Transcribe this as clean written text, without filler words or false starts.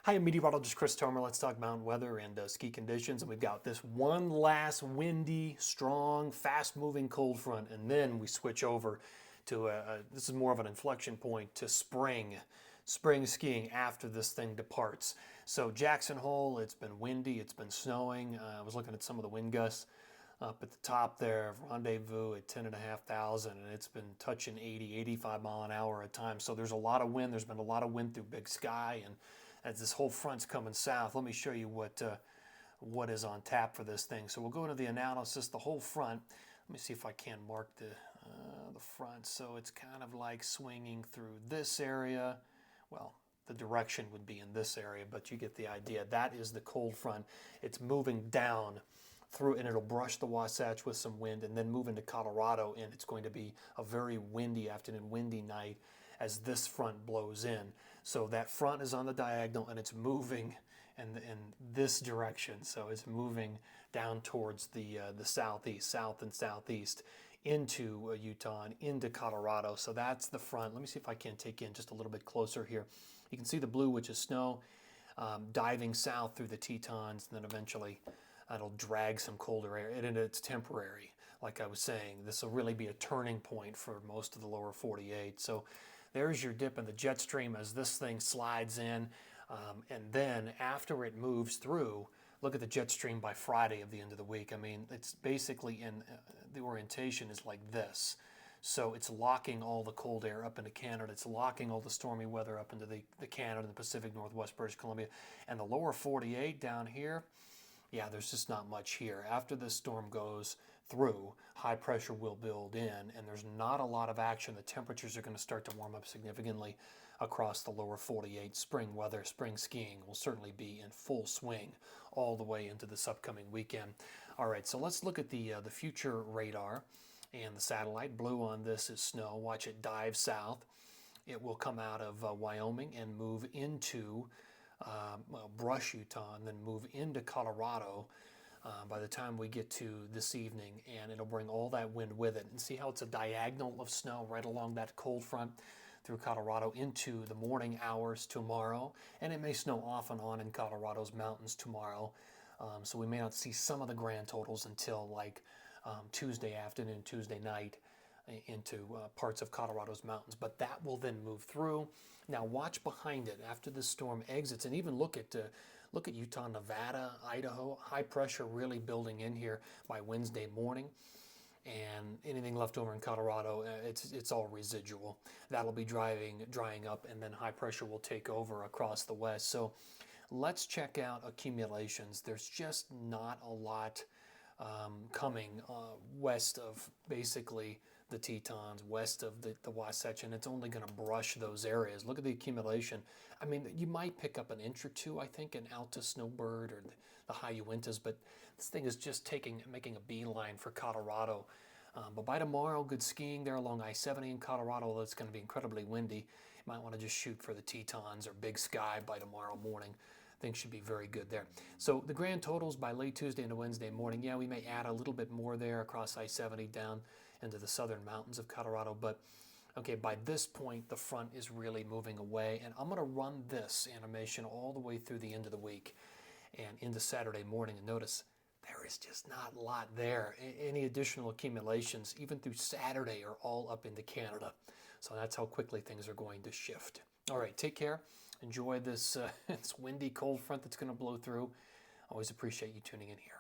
Hi, I'm meteorologist Chris Tomer. Let's talk mountain weather and ski conditions. And we've got this one last windy, strong, fast-moving cold front, and then we switch over to this is more of an inflection point to spring skiing after this thing departs. So Jackson Hole, it's been windy, it's been snowing. I was looking at some of the wind gusts up at the top there, rendezvous at 10,500, and it's been touching 80, 85 mile an hour at times. So there's a lot of wind. There's been a lot of wind through Big Sky, and as this whole front's coming south, let me show you what is on tap for this thing. So we'll go into the analysis, the whole front. Let me see if I can mark the front. So it's kind of like swinging through this area. Well, the direction would be in this area, but you get the idea. That is the cold front. It's moving down through, and it'll brush the Wasatch with some wind and then move into Colorado, and it's going to be a very windy afternoon, windy night as this front blows in. So that front is on the diagonal and it's moving in this direction. So it's moving down towards the southeast, south and southeast into Utah and into Colorado. So that's the front. Let me see if I can take in just a little bit closer here. You can see the blue, which is snow, diving south through the Tetons, and then eventually it'll drag some colder air, and it's temporary. Like I was saying, this will really be a turning point for most of the lower 48. So there's your dip in the jet stream as this thing slides in, and then after it moves through, look at the jet stream by Friday of the end of the week. I mean, it's basically in the orientation is like this. So it's locking all the cold air up into Canada. It's locking all the stormy weather up into the Canada, the Pacific Northwest, British Columbia, and the lower 48 down here. Yeah, there's just not much here. After this storm goes through, high pressure will build in, and there's not a lot of action. The temperatures are going to start to warm up significantly across the lower 48. Spring weather, spring skiing will certainly be in full swing all the way into this upcoming weekend. All right, so let's look at the future radar and the satellite. Blue on this is snow. Watch it dive south. It will come out of Wyoming and move into brush Utah and then move into Colorado by the time we get to this evening, and it'll bring all that wind with it. And see how it's a diagonal of snow right along that cold front through Colorado into the morning hours tomorrow, and it may snow off and on in Colorado's mountains tomorrow, so we may not see some of the grand totals until like Tuesday afternoon, Tuesday night into parts of Colorado's mountains, but that will then move through. Now watch behind it after the storm exits, and even look at Utah, Nevada, Idaho. High pressure really building in here by Wednesday morning, and anything left over in Colorado, it's all residual. That'll be drying up, and then high pressure will take over across the west. So let's check out accumulations. There's just not a lot coming west of basically the Tetons, west of the Wasatch, and it's only going to brush those areas. Look at the accumulation. I mean, you might pick up an inch or two, I think, in Alta Snowbird or the high Uintas, but this thing is just making a beeline for Colorado. But by tomorrow, good skiing there along I-70 in Colorado, although it's going to be incredibly windy. You might want to just shoot for the Tetons or Big Sky by tomorrow morning. Things should be very good there. So the grand totals by late Tuesday into Wednesday morning, yeah, we may add a little bit more there across I-70 down into the southern mountains of Colorado, but okay, by this point, the front is really moving away, and I'm going to run this animation all the way through the end of the week and into Saturday morning, and notice there is just not a lot there. Any additional accumulations, even through Saturday, are all up into Canada. So that's how quickly things are going to shift. All right, take care. Enjoy this, this windy, cold front that's going to blow through. Always appreciate you tuning in here.